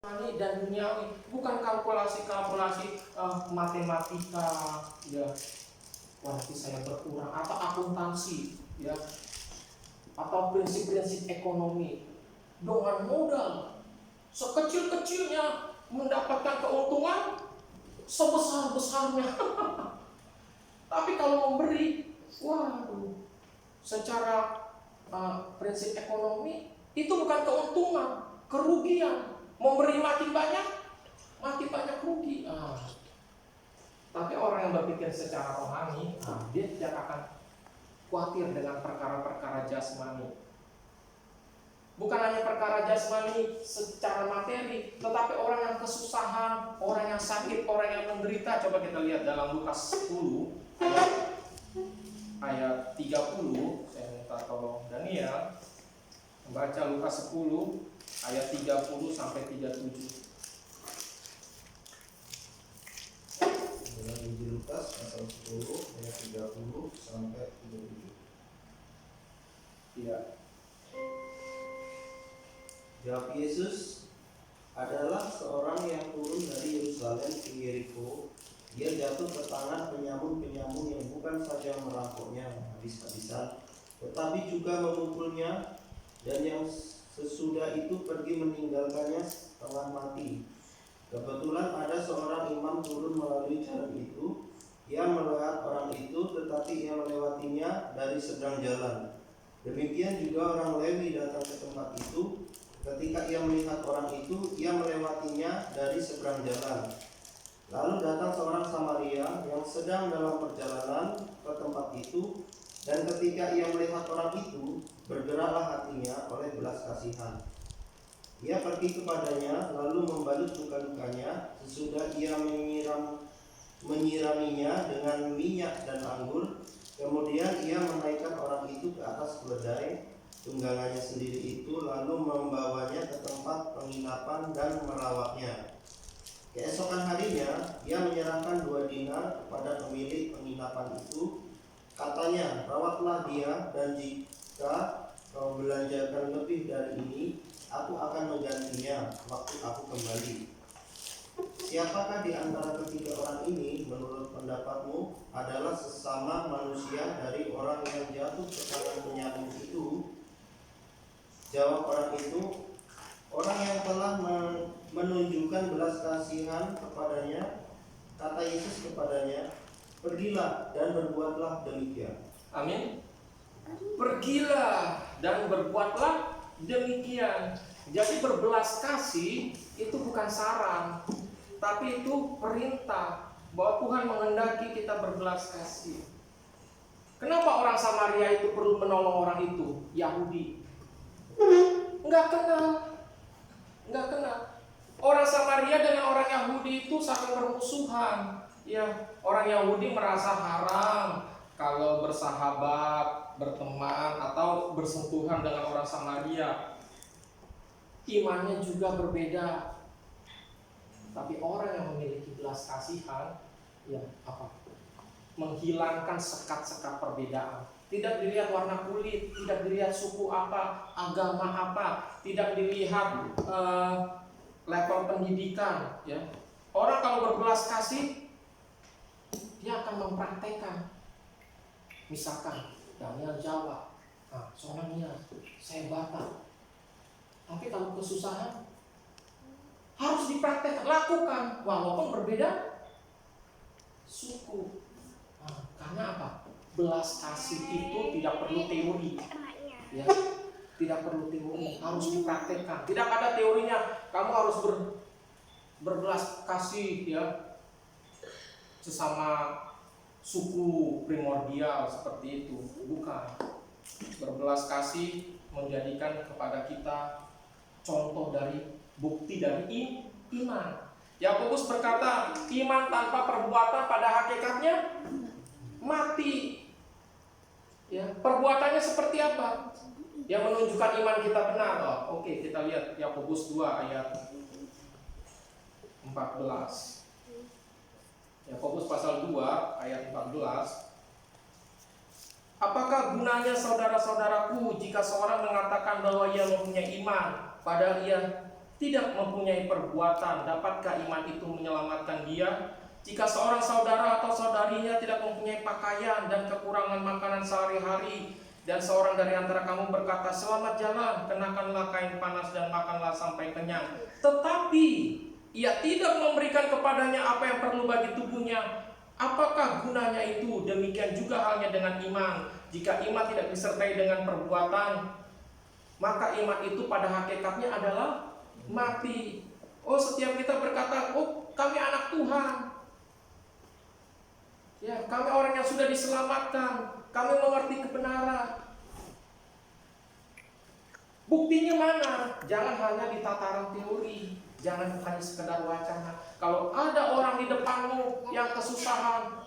rohani dan duniawi, bukan kalkulasi matematika, ya, nanti saya berkurang, atau akuntansi, ya, atau prinsip-prinsip ekonomi. Dengan modal sekecil-kecilnya mendapatkan keuntungan sebesar-besarnya. Tapi kalau memberi, waduh, secara prinsip ekonomi itu bukan keuntungan, kerugian. Memberi makin banyak rugi. Tapi orang yang berpikir secara rohani, dia tidak akan khawatir dengan perkara-perkara jasmani. Bukan hanya perkara jasmani secara materi, tetapi orang yang kesusahan, orang yang sakit, orang yang menderita. Coba kita lihat dalam Lukas 10 ayat 30. Saya minta tolong Daniel membaca Lukas 10 ayat 30 sampai 37. Dalam Injil Lukas pasal 10 ayat 30 sampai 37. Tidak. Jawab Yesus, adalah seorang yang turun dari Yerusalem ke Yeriko. Dia jatuh ke tangan penyamun-penyamun yang bukan saja merampoknya habis-habisan, tetapi juga memukulnya, dan yang sesudah itu pergi meninggalkannya setengah mati. Kebetulan ada seorang imam turun melalui jalan itu. Ia melihat orang itu, tetapi ia melewatinya dari seberang jalan. Demikian juga orang Lewi datang ke tempat itu. Ketika ia melihat orang itu, ia melewatinya dari seberang jalan. Lalu datang seorang Samaria yang sedang dalam perjalanan ke tempat itu, dan ketika ia melihat orang itu, bergeraklah hatinya oleh belas kasihan. Ia pergi kepadanya, lalu membalut luka-lukanya. Sesudah ia menyiraminya dengan minyak dan anggur, kemudian ia menaikkan orang itu ke atas keledai tunggangannya sendiri itu, lalu membawanya ke tempat penginapan dan merawatnya. Keesokan harinya, ia menyerahkan 2 dinar kepada pemilik penginapan itu. Katanya, rawatlah dia, dan jika kau belanjakan lebih dari ini, aku akan menggantinya waktu aku kembali. Siapakah di antara ketiga orang ini menurut pendapatmu adalah sesama manusia dari orang yang jatuh ke tangan penyamun itu? Jawab orang itu, orang yang telah menunjukkan belas kasihan kepadanya. Kata Yesus kepadanya, pergilah dan berbuatlah demikian. Amin. Pergilah dan berbuatlah demikian. Jadi berbelas kasih itu bukan saran, tapi itu perintah bahwa Tuhan menghendaki kita berbelas kasih. Kenapa orang Samaria itu perlu menolong orang itu? Yahudi Enggak kenal. Orang Samaria dengan orang Yahudi itu saling bermusuhan. Ya, orang Yahudi merasa haram kalau bersahabat, berteman, atau bersentuhan dengan orang Samaria. Imannya juga berbeda. Tapi orang yang memiliki belas kasihan, ya apa? Menghilangkan sekat-sekat perbedaan. Tidak dilihat warna kulit, tidak dilihat suku apa, agama apa, tidak dilihat level pendidikan. Ya. Orang kalau berbelas kasih, dia akan mempraktekkan. Misalkan Daniel Jawa, soalnya saya Batak. Tapi kalau kesusahan, harus dipraktekkan, lakukan, walaupun berbeda suku. Karena apa? Belas kasih itu tidak perlu teori, ya, tidak perlu teori, harus dipraktekkan. Tidak ada teorinya. Kamu harus berbelas kasih, ya, sesama suku primordial seperti itu. Bukan. Berbelas kasih menjadikan kepada kita contoh dari bukti dari iman. Yakobus berkata, iman tanpa perbuatan pada hakikatnya mati. Ya, perbuatannya seperti apa? Yang menunjukkan iman kita benar. Oke, kita lihat Yakobus 2 ayat 14. Yakobus pasal 2 ayat 14. Apakah gunanya saudara-saudaraku jika seorang mengatakan bahwa ia mempunyai iman padahal ia tidak mempunyai perbuatan, dapatkah iman itu menyelamatkan dia? Jika seorang saudara atau saudarinya tidak mempunyai pakaian dan kekurangan makanan sehari-hari, dan seorang dari antara kamu berkata, selamat jalan, kenakanlah kain panas dan makanlah sampai kenyang, tetapi ia tidak memberikan kepadanya apa yang perlu bagi tubuhnya, apakah gunanya itu? Demikian juga halnya dengan iman. Jika iman tidak disertai dengan perbuatan, maka iman itu pada hakikatnya adalah mati. Oh, setiap kita berkata, oh kami anak Tuhan, ya, kami orang yang sudah diselamatkan, kami mengerti kebenaran. Buktinya mana? Jangan hanya di tataran teori, jangan hanya sekedar wacana. Kalau ada orang di depanmu yang kesusahan,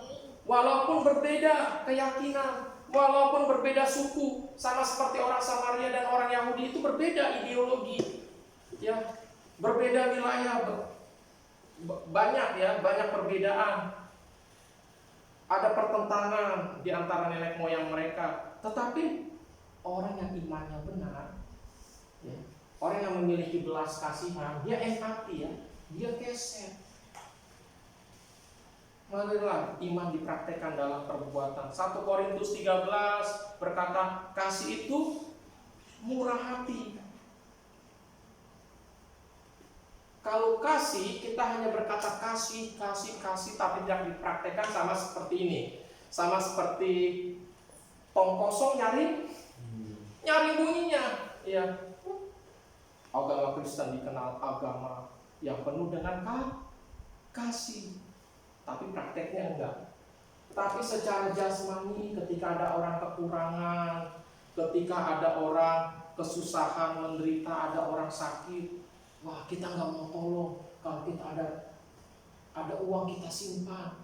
walaupun berbeda keyakinan, walaupun berbeda suku, sama seperti orang Samaria dan orang Yahudi itu berbeda ideologi, ya, berbeda wilayah, banyak ya, banyak perbedaan. Ada pertentangan di antara nenek moyang mereka, tetapi orang yang imannya benar, ya, orang yang memiliki belas kasihan, dia empati, ya, dia keset. Marilah iman dipraktekkan dalam perbuatan. 1 Korintus 13 berkata, kasih itu murah hati. Kalau kasih, kita hanya berkata kasih, tapi tidak dipraktekkan, sama seperti ini. Sama seperti tong kosong nyari bunyinya. Ya. Agama Kristen dikenal agama yang penuh dengan kasih, tapi prakteknya enggak. Tapi secara jasmani, ketika ada orang kekurangan, ketika ada orang kesusahan, menderita, ada orang sakit, wah, kita nggak mau tolong. Kalau kita ada uang, kita simpan.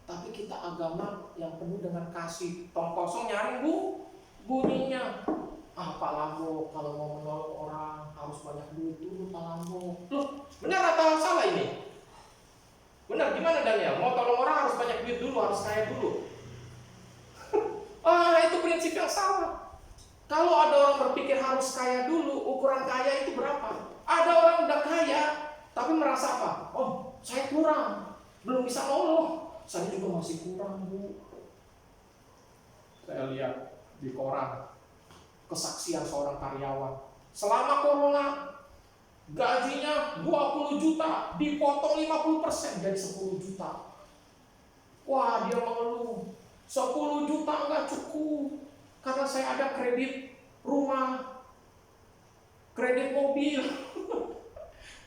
Tapi kita agama yang penuh dengan kasih. Tong kosong nyari bunyinya. Pak Lambo, kalau mau menolong orang harus banyak duit dulu, Pak Lambo. Loh, benar atau salah ini? Benar, gimana Daniel? Mau tolong orang harus banyak duit dulu, harus kaya dulu. Itu prinsip yang salah. Kalau ada orang berpikir harus kaya dulu, ukuran kaya itu berapa? Ada orang udah kaya, tapi merasa apa? Oh, saya kurang, belum bisa nolong. Saya juga masih kurang, Bu. Saya lihat di koran kesaksian seorang karyawan. Selama corona, gajinya 20 juta, dipotong 50% dari 10 juta. Wah, dia mengeluh, 10 juta enggak cukup, karena saya ada kredit rumah, kredit mobil,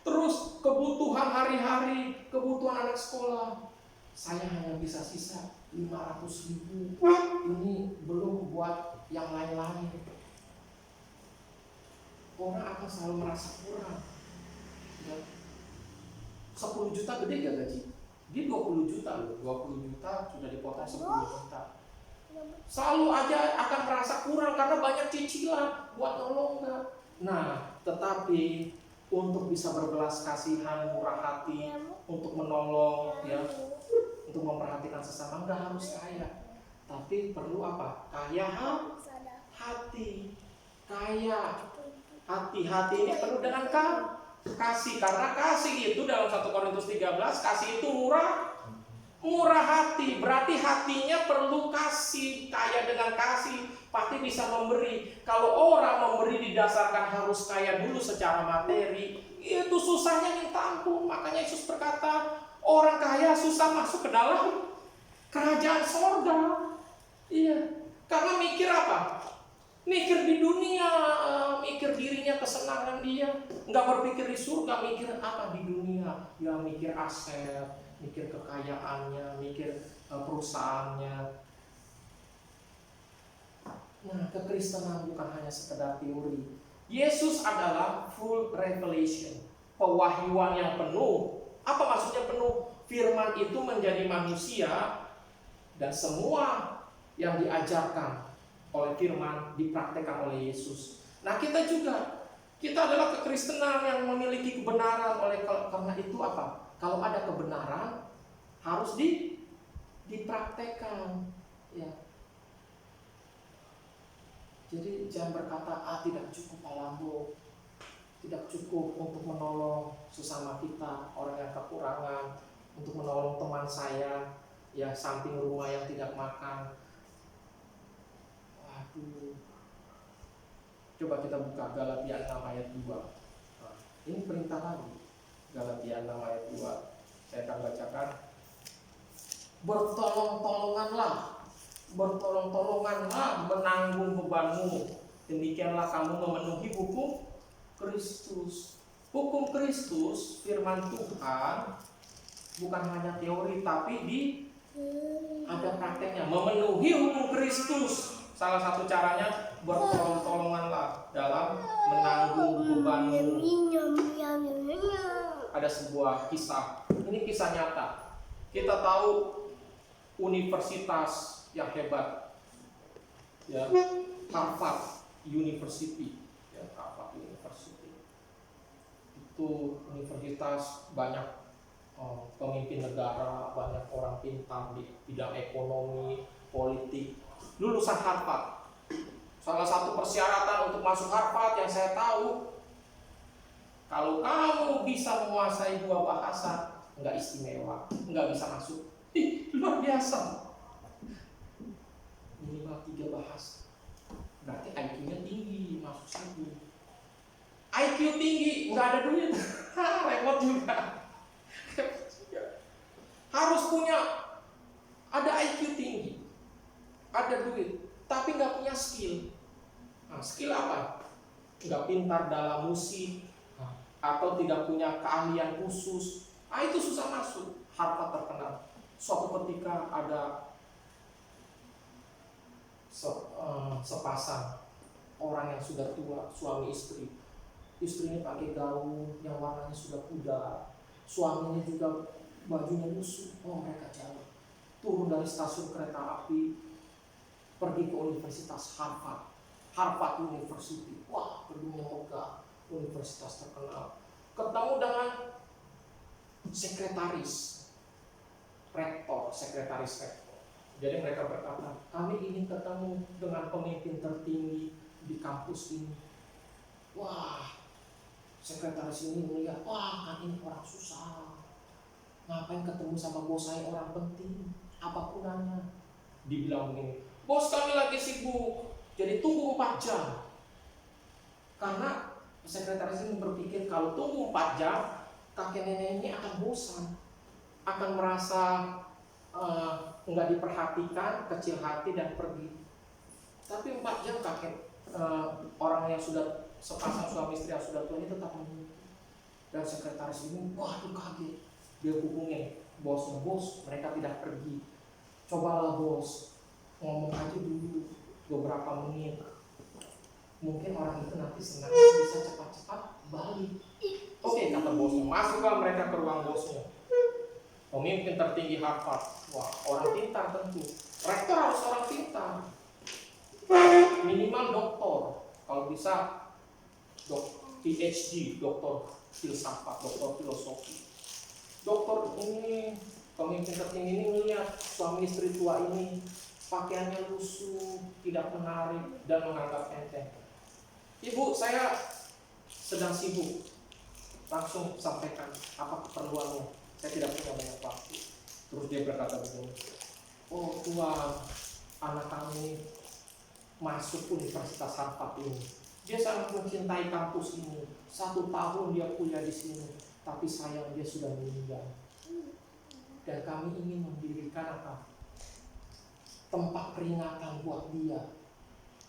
terus kebutuhan hari-hari, kebutuhan anak sekolah. Saya hanya bisa sisa 500.000. Ini belum buat yang lain-lain. Orang akan selalu merasa kurang. 10 juta gede gak gaji? Dia 20 juta loh. 20 juta sudah dipotong 10 juta. Selalu aja akan merasa kurang karena banyak cicilan buat nolong enggak. Nah, tetapi untuk bisa berbelas kasihan, murah hati, untuk menolong, ya, untuk memperhatikan sesama, enggak harus kaya. Tapi perlu apa? Kaya hati. Kaya hati ini penuh dengan kasih. Karena kasih itu dalam 1 Korintus 13, kasih itu murah hati, berarti hatinya perlu kasih. Kaya dengan kasih, pasti bisa memberi. Kalau orang memberi didasarkan harus kaya dulu secara materi, itu susahnya minta ampun. Makanya Yesus berkata, orang kaya susah masuk ke dalam kerajaan sorga. Iya, karena mikir apa? Mikir di dunia, mikir dirinya, kesenangan dia. Nggak berpikir di surga, mikir apa di dunia. Ya mikir aset, mikir kekayaannya, mikir perusahaannya. Nah, kekristenan bukan hanya sekedar teori. Yesus adalah full revelation, pewahyuan yang penuh. Apa maksudnya penuh? Firman itu menjadi manusia, dan semua yang diajarkan oleh firman dipraktekkan oleh Yesus. Nah, kita juga, kita adalah kekristenan yang memiliki kebenaran. Karena itu apa? Kalau ada kebenaran harus dipraktekkan, ya. Jadi jangan berkata, tidak cukup Pak Lambo, tidak cukup untuk menolong sesama kita, orang yang kekurangan, untuk menolong teman saya yang samping rumah yang tidak makan. Waduh. Coba kita buka Galatia 6 ayat 2. Nah, ini perintah lagi. Galatia 6 ayat 2. Saya akan bacakan. Bertolong-tolonganlah menanggung bebanmu. Demikianlah kamu memenuhi hukum Kristus. Hukum Kristus, firman Tuhan, bukan hanya teori tapi ada prakteknya. Memenuhi hukum Kristus. Salah satu caranya bertolong-tolonganlah dalam menanggung bebanmu. Ada sebuah kisah. Ini kisah nyata. Kita tahu universitas yang hebat, ya, Harvard University, ya, Harvard University. Itu universitas banyak pemimpin negara, banyak orang pintar di bidang ekonomi, politik, lulusan Harvard. Salah satu persyaratan untuk masuk Harvard yang saya tahu, kalau kamu bisa menguasai 2 bahasa, nggak istimewa, nggak bisa masuk. Luar biasa. Minimal 3 bahasa. Berarti IQ-nya tinggi, masuk saja. IQ tinggi, nggak ada duit, repot juga. Harus punya, ada IQ tinggi, ada duit, tapi nggak punya skill. Nah, skill apa? Nggak pintar dalam musik, atau tidak punya keahlian khusus. Itu susah masuk. Harvard terkenal. Suatu ketika ada sepasang orang yang sudah tua, suami istri. Istrinya pakai gaun yang warnanya sudah pudar, suaminya juga bajunya lusuh. Mereka jalan turun dari stasiun kereta api, pergi ke Universitas Harvard University. Wah, gedungnya megah, universitas terkenal. Ketemu dengan sekretaris rektor. Jadi mereka berkata, kami ingin ketemu dengan pemimpin tertinggi di kampus ini. Wah, sekretaris ini melihat, wah, kan ini orang susah. Ngapain ketemu sama bos saya, orang penting, apa gunanya? Dibilang begini, bos kami lagi sibuk, jadi tunggu 4 jam. Karena sekretaris ini berpikir kalau tunggu 4 jam, kakek nenek ini akan bosan, akan merasa nggak diperhatikan, kecil hati dan pergi. Tapi 4 jam kakek orang yang sudah sepasang suami istri yang sudah tua ini tetap menunggu. Dan sekretaris ini, waduh, kaget. Dia hubungin bosnya, bos, mereka tidak pergi. Cobalah bos, ngomong aja dulu beberapa menit. Mungkin orang itu nanti senang bisa cepat-cepat balik. Oke, kata bosnya. Masuklah mereka ke ruang bosnya. Pemimpin tertinggi Harvard. Wah, orang pintar tentu. Rektor harus orang pintar. Minimal doktor. Kalau bisa PhD, doktor filsafat, doktor filosofi. Doktor ini, pemimpin tertinggi ini melihat suami istri tua ini pakaiannya lusuh, tidak menarik dan menganggap enteng. Ibu, saya sedang sibuk. Langsung sampaikan apa keperluannya. Saya tidak punya banyak waktu. Terus dia berkata begini, oh Tuhan, anak kami masuk Universitas Harvard ini. Dia sangat mencintai kampus ini. 1 tahun dia kuliah di sini, tapi sayang dia sudah meninggal. Dan kami ingin mendirikan apa? Tempat peringatan buat dia.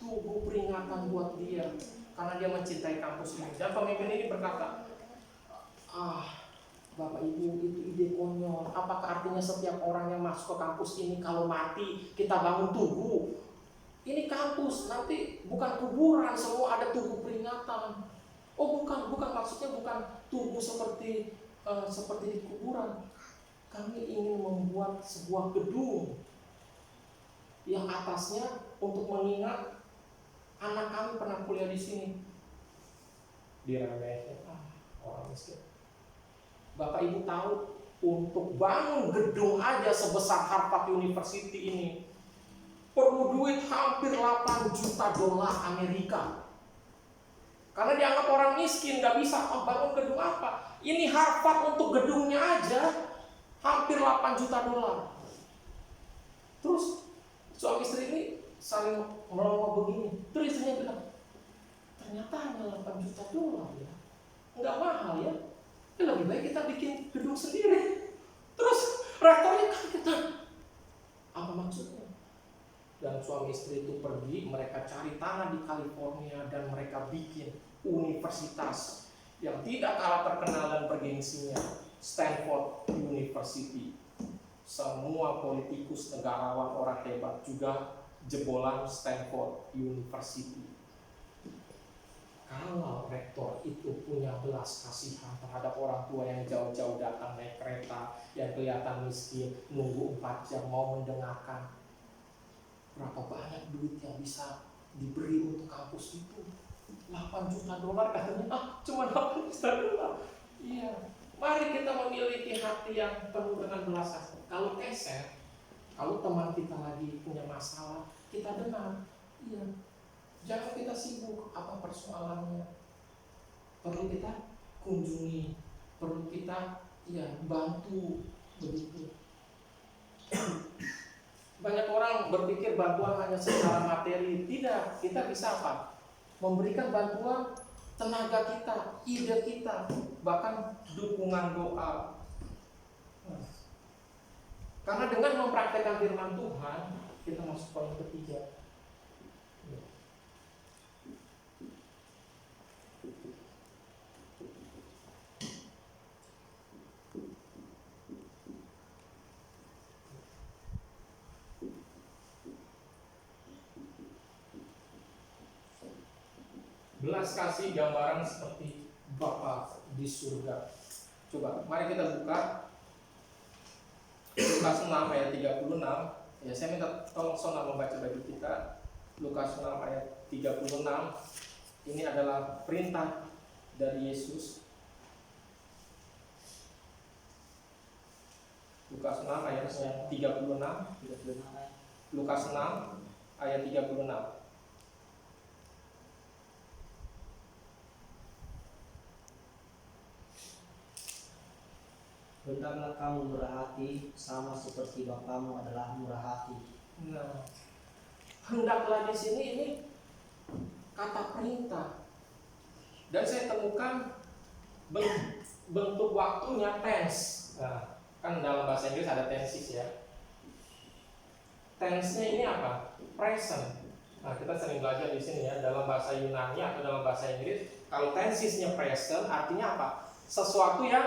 Tugu peringatan buat dia, karena dia mencintai kampus ini. Dan pemimpin ini berkata, Bapak Ibu, itu ide konyol. Apakah artinya setiap orang yang masuk ke kampus ini kalau mati kita bangun tugu? Ini kampus, nanti bukan kuburan, semua ada tugu peringatan. Oh bukan maksudnya bukan tugu seperti di kuburan. Kami ingin membuat sebuah gedung yang atasnya untuk mengingat anak kami pernah kuliah di sini. Diremehin, orang miskin. Bapak Ibu tahu, untuk bangun gedung aja sebesar Harvard University ini perlu duit hampir $8 juta Amerika. Karena dianggap orang miskin, nggak bisa bangun gedung apa. Ini Harvard untuk gedungnya aja hampir 8 juta dolar. Terus suami istri ini saling melongo begini. Terus istrinya bilang, ternyata hanya 8 juta dolar ya, nggak mahal ya. Lebih baik kita bikin gedung sendiri. Terus rektornya kaget, apa maksudnya? Dan suami istri itu pergi, mereka cari tanah di California dan mereka bikin universitas yang tidak kalah terkenal dan bergengsinya, Stanford University. Semua politikus, negarawan, orang hebat juga jebolan Stanford University. Kalau rektor itu punya belas kasihan terhadap orang tua yang jauh-jauh datang naik kereta, yang kelihatan miskin, nunggu 4 jam mau mendengarkan, berapa banyak duit yang bisa diberi untuk kampus itu? 8 juta dolar katanya, cuma 8 juta dolar. Iya, mari kita memiliki hati yang penuh dengan belas kasihan. Kalau keset, kalau teman kita lagi punya masalah, kita dengar. Iya, jangan kita sibuk apa persoalannya. Perlu kita kunjungi, perlu kita bantu begitu. Banyak orang berpikir bantuan hanya secara materi. Tidak, kita bisa apa? Memberikan bantuan tenaga kita, ide kita, bahkan dukungan doa. Karena dengan mempraktekkan firman Tuhan, kita masuk poin ketiga. Belas kasih gambaran seperti Bapa di surga. Coba, mari kita buka Lukas 6 ayat 36. Ya, saya minta tolong Sona membaca bagi kita. Lukas 6 ayat 36. Ini adalah perintah dari Yesus. Lukas 6 ayat 36. Lukas 6 ayat 36. Hendaklah kamu murah hati, sama seperti Bapamu adalah murah hati. Nah, hendaklah di sini ini kata perintah. Dan saya temukan bentuk waktunya tense. Nah, kan dalam bahasa Inggris ada tenses ya. Tense-nya ini apa? Present. Nah, kita sering belajar di sini ya, dalam bahasa Yunani atau dalam bahasa Inggris, kalau tensesnya present artinya apa? Sesuatu yang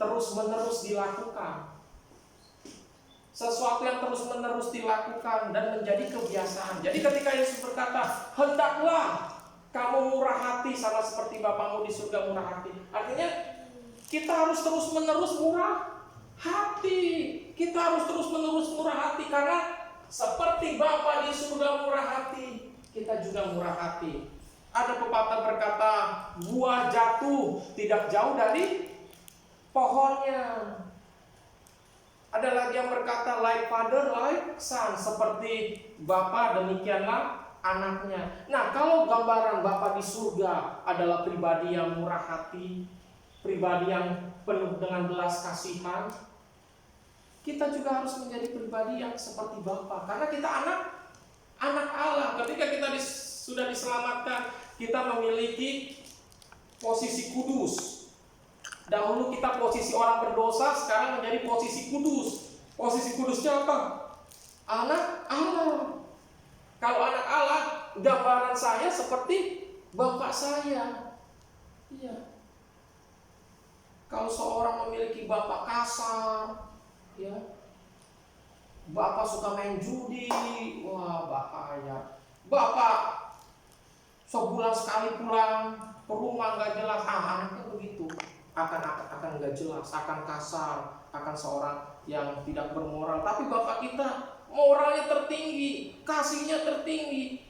terus-menerus dilakukan. Sesuatu yang terus-menerus dilakukan dan menjadi kebiasaan. Jadi ketika Yesus berkata, hendaklah kamu murah hati sama seperti Bapamu di surga murah hati. Artinya kita harus terus-menerus murah hati. Kita harus terus-menerus murah hati karena seperti Bapa di surga murah hati, kita juga murah hati. Ada pepatah berkata, buah jatuh tidak jauh dari pohonnya. Ada lagi yang berkata, like father, like son. Seperti Bapa, demikianlah anaknya. Nah, kalau gambaran Bapa di surga adalah pribadi yang murah hati, pribadi yang penuh dengan belas kasihan, kita juga harus menjadi pribadi yang seperti Bapa. Karena kita anak Allah. Ketika kita sudah diselamatkan, kita memiliki posisi kudus. Dahulu kita posisi orang berdosa, sekarang menjadi posisi kudus. Posisi kudusnya apa? Anak Allah. Kalau anak Allah, gambaran saya seperti bapak saya. Iya. Kalau seorang memiliki bapak kasar, ya, bapak suka main judi, wah bahaya. Bapak sebulan sekali pulang ke rumah nggak jelas, anaknya begitu. Akan nggak jelas, akan kasar, akan seorang yang tidak bermoral. Tapi Bapak kita moralnya tertinggi, kasihnya tertinggi,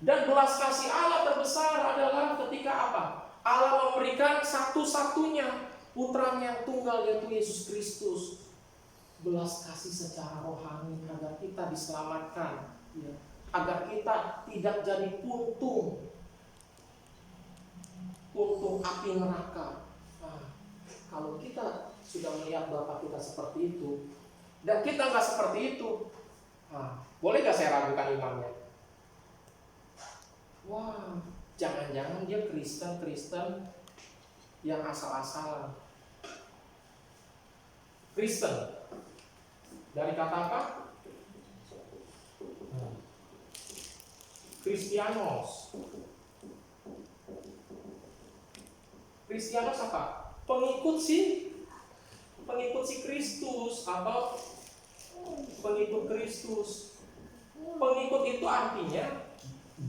dan belas kasih Allah terbesar adalah ketika apa? Allah memberikan satu-satunya putranya yang tunggal, yaitu Yesus Kristus. Belas kasih secara rohani agar kita diselamatkan, ya, agar kita tidak jadi puntung. untuk api neraka. Nah, kalau kita sudah melihat Bapak kita seperti itu, dan kita nggak seperti itu, nah, boleh nggak saya ragukan imannya? Wah, jangan-jangan dia Kristen yang asal-asalan. Kristen dari kata apa? Kristianos. Kristianos apa? Pengikut si Kristus atau pengikut Kristus. Pengikut itu artinya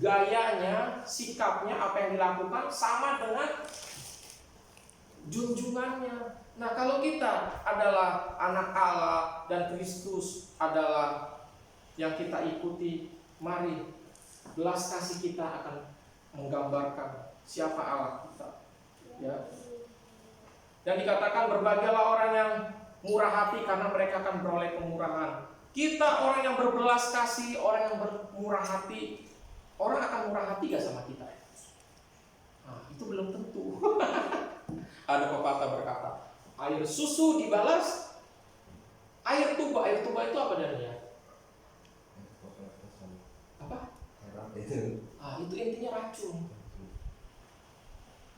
gayanya, sikapnya, apa yang dilakukan sama dengan junjungannya. Nah, kalau kita adalah anak Allah dan Kristus adalah yang kita ikuti, mari belas kasih kita akan menggambarkan siapa Allah kita. Ya. Dan dikatakan berbahagialah orang yang murah hati karena mereka akan beroleh kemurahan. Kita orang yang berbelas kasih, orang yang bermurah hati, orang akan murah hati gak sama kita? Nah, itu belum tentu. Ada pepatah berkata, air susu dibalas air tuba. Air tuba itu apa Dania? Apa? Itu intinya racun.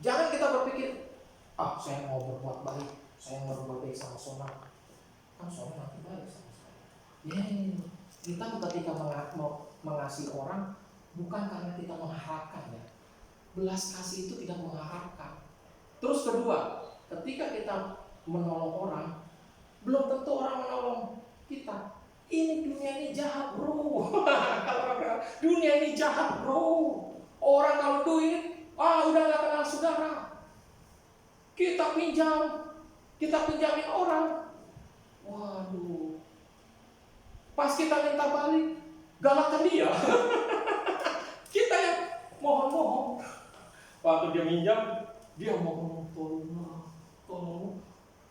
Jangan kita berpikir, saya mau berbuat baik, saya mau berbuat baik sama Sona, kan Sona nanti baik sama saya. Kita ketika mengasihi orang bukan karena kita mengharapkan, ya. Belas kasih itu tidak mengharapkan. Terus kedua, ketika kita menolong orang, belum tentu orang menolong kita. Ini dunia ini jahat, bro. Dunia ini jahat, bro. Orang kalau duit, udah gak kenal saudara. Kita pinjamin orang. Waduh. Pas kita minta balik, galakkan dia. Kita yang mohon-mohon. Waktu dia minjam, dia mohon tolong.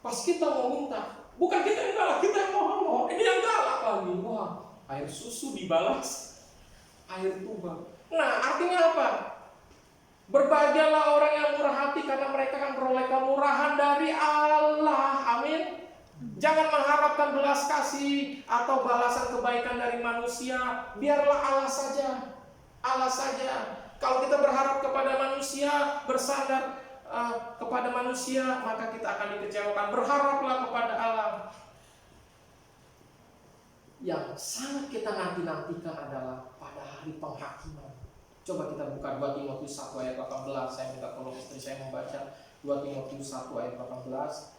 Pas kita mau minta, bukan kita yang galak, kita yang mohon-mohon. Dia yang galak lagi. Wah, air susu dibalas air tuba. Nah, artinya apa? Berbahagialah orang yang murah hati karena mereka akan beroleh kemurahan dari Allah. Amin. Jangan mengharapkan belas kasih atau balasan kebaikan dari manusia. Biarlah Allah saja. Allah saja. Kalau kita berharap kepada manusia, bersandar kepada manusia, maka kita akan dikecewakan. Berharaplah kepada Allah. Yang sangat kita nanti-nantikan adalah pada hari penghakiman. Coba kita buka 2 Timotius 1 ayat 18. Saya minta tolong istri saya membaca 2 Timotius 1 ayat 18.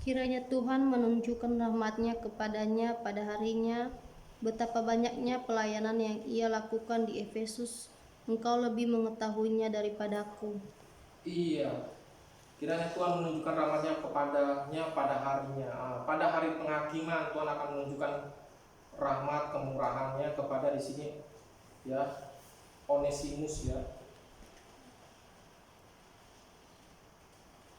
Kiranya Tuhan menunjukkan rahmat-Nya kepadanya pada harinya. Betapa banyaknya pelayanan yang ia lakukan di Efesus. Engkau lebih mengetahuinya daripadaku. Iya. Kiranya Tuhan menunjukkan rahmat-Nya kepadanya pada harinya. Pada hari penghakiman Tuhan akan menunjukkan rahmat kemurahan-Nya kepada di sini ya Onesimus ya.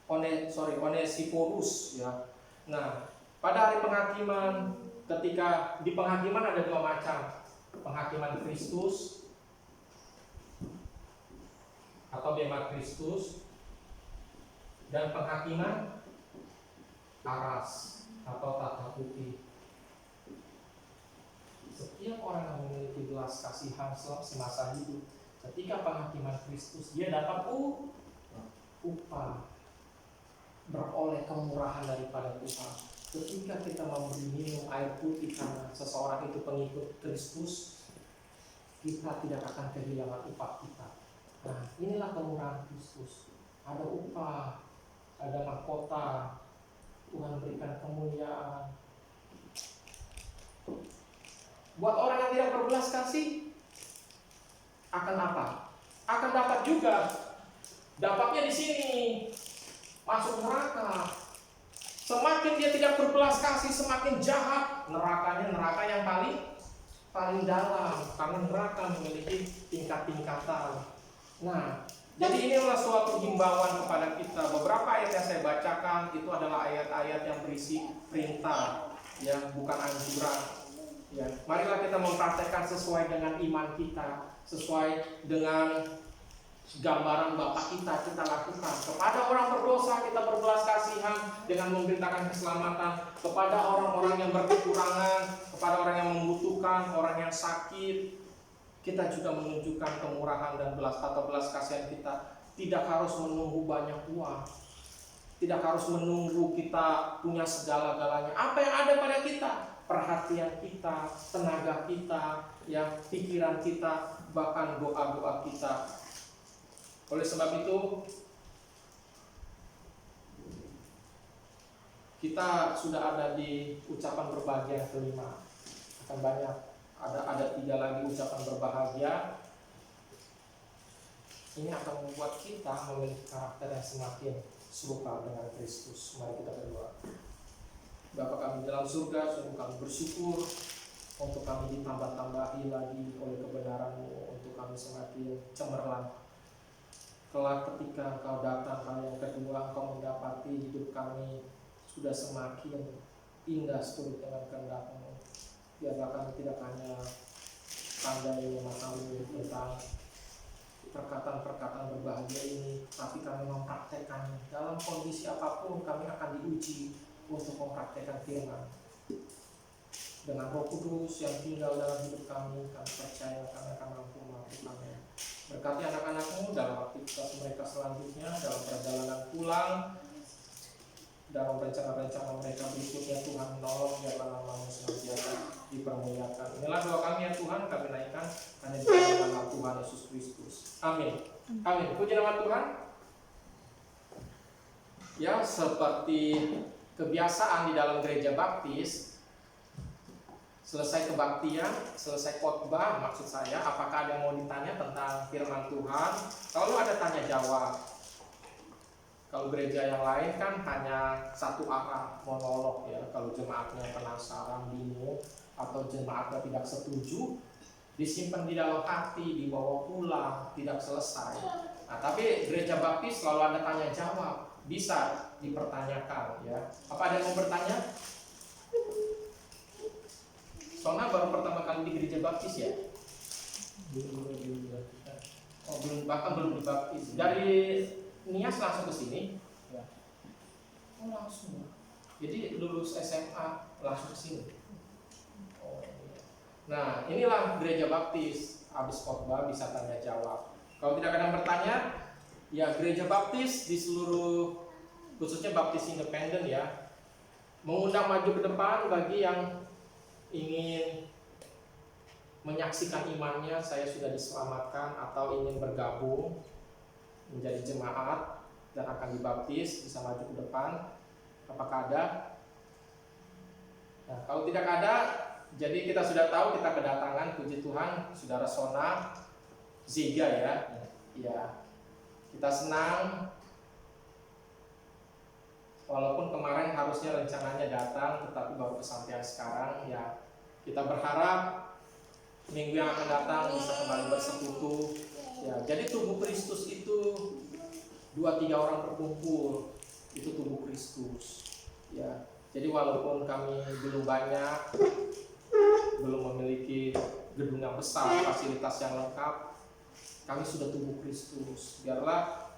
Onesiphorus ya. Nah, pada hari penghakiman, ketika di penghakiman ada 2 macam. Penghakiman Kristus atau bema Kristus dan penghakiman aras atau tata putih. Setiap orang yang memiliki belas kasihan semasa hidup, ketika penghakiman Kristus dia dapat upah, beroleh kemurahan daripada Tuhan. Ketika kita memberi minum air putih karena seseorang itu pengikut Kristus, kita tidak akan kehilangan upah kita. Nah, inilah kemurahan Kristus. Ada upah, ada mahkota, Tuhan berikan kemuliaan. Buat orang yang tidak berbelas kasih, akan apa? Akan dapat juga. Dapatnya di sini. Masuk neraka. Semakin dia tidak berbelas kasih, semakin jahat. Nerakanya neraka yang paling dalam. Karena neraka memiliki tingkat-tingkatan. Nah, Jadi ini adalah suatu himbauan kepada kita. Beberapa ayat yang saya bacakan itu adalah ayat-ayat yang berisi perintah, ya, bukan anjuran. Ya, marilah kita mempraktekkan sesuai dengan iman kita, sesuai dengan gambaran Bapa kita lakukan. Kepada orang berdosa kita berbelas kasihan dengan memberitakan keselamatan. Kepada orang-orang yang berkekurangan, kepada orang yang membutuhkan, orang yang sakit, kita juga menunjukkan kemurahan dan belas kasihan kita. Tidak harus menunggu banyak uang, tidak harus menunggu kita punya segala-galanya. Apa yang ada pada kita? Perhatian kita, tenaga kita, ya, pikiran kita, bahkan doa-doa kita. Oleh sebab itu, kita sudah ada di ucapan berbahagia yang kelima. Akan banyak, ada 3 lagi ucapan berbahagia. Ini akan membuat kita memiliki karakter yang semakin serupa dengan Kristus. Mari kita berdoa. Bapa kami dalam surga, sungguh kami bersyukur untuk kami ditambah-tambahi lagi oleh kebenaran-Mu, untuk kami semakin cemerlang. Kelak ketika Engkau datang kali yang kedua, Engkau mendapati hidup kami sudah semakin indah seturut dengan kehendak-Mu. Biarlah kami tidak hanya pandai memahami tentang perkataan-perkataan berbahagia ini, tapi kami mempraktekannya. Dalam kondisi apapun kami akan diuji untuk mempraktekkan firman. Dengan Roh Kudus yang tinggal dalam hidup kami percaya kami akan mampu melakukannya. Berkati anak-anak-Mu dalam aktivitas mereka selanjutnya, dalam perjalanan pulang, dalam rencana-rencana mereka berikutnya. Tuhan menolong, biarlah nama-Mu senantiasa dipermuliakan. Inilah doa kami ya Tuhan, kami naikkan hanya di dalam nama Tuhan Yesus Kristus. Amin. Amin. Puji nama Tuhan. Ya, seperti kebiasaan di dalam gereja baptis, selesai kebaktian, selesai khotbah, maksud saya, apakah ada yang mau ditanya tentang firman Tuhan? Kalau ada tanya jawab. Kalau gereja yang lain kan hanya satu arah, monolog ya. Kalau jemaatnya penasaran, bingung, atau jemaatnya tidak setuju, disimpan di dalam hati, dibawa pulang, tidak selesai. Nah, tapi gereja baptis selalu ada tanya jawab, bisa dipertanyakan ya. Apa ada yang mau bertanya? Sona baru pertama kali di gereja baptis ya? Oh, bahkan belum dibaptis. Dari Nias langsung ke sini? Ya. Oh, langsung. Jadi lulus SMA langsung ke sini. Oh, iya. Nah, inilah gereja baptis. Habis khotbah bisa tanya jawab. Kalau tidak ada yang bertanya, ya gereja baptis di seluruh, khususnya baptis independen ya, mengundang maju ke depan bagi yang ingin menyaksikan imannya, saya sudah diselamatkan atau ingin bergabung menjadi jemaat dan akan dibaptis, bisa maju ke depan. Apakah ada? Nah, kalau tidak ada, jadi kita sudah tahu kita kedatangan, puji Tuhan, saudara Sona Ziga ya. Ya, kita senang. Walaupun kemarin harusnya rencananya datang, tetapi baru kesampaian sekarang. Ya, kita berharap minggu yang akan datang bisa kembali bersekutu. Ya, jadi tubuh Kristus itu 2-3 orang berkumpul, itu tubuh Kristus. Ya, jadi walaupun kami belum banyak, belum memiliki gedung yang besar, fasilitas yang lengkap, kami sudah tubuh Kristus. Biarlah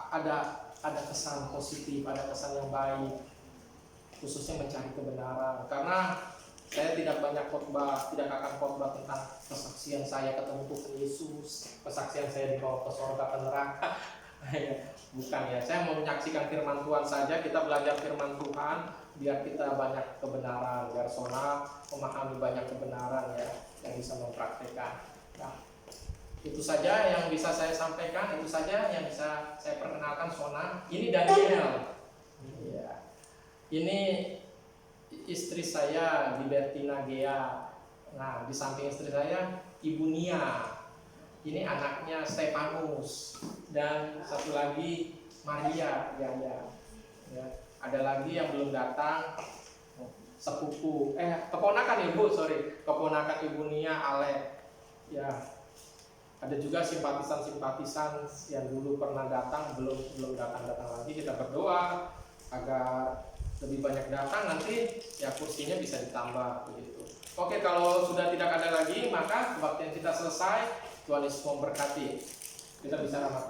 ada kesan positif, ada kesan yang baik, khususnya mencari kebenaran. Karena saya tidak banyak khotbah, tidak akan khotbah tentang kesaksian saya ketemu Tuhan Yesus, kesaksian saya dibawa ke surga ke neraka. Bukan ya, saya mau menyaksikan firman Tuhan saja. Kita belajar firman Tuhan biar kita banyak kebenaran, biar Sona memahami banyak kebenaran ya, yang bisa mempraktekkan. Nah, itu saja yang bisa saya sampaikan, itu saja yang bisa saya perkenalkan Sona. Ini Daniel. Ya. Ini istri saya Libertina Gea. Nah, di samping istri saya Ibu Nia. Ini anaknya Stefanus dan satu lagi Maria. Ya. Ada lagi yang belum datang, keponakan Ibu, keponakan Ibu Nia, Ale. Ya. Ada juga simpatisan-simpatisan yang dulu pernah datang, belum datang lagi. Kita berdoa agar lebih banyak datang, nanti ya kursinya bisa ditambah begitu. Oke, kalau sudah tidak ada lagi, maka kebaktian kita selesai. Tuhan Yesus memberkati. Kita bisa ramat.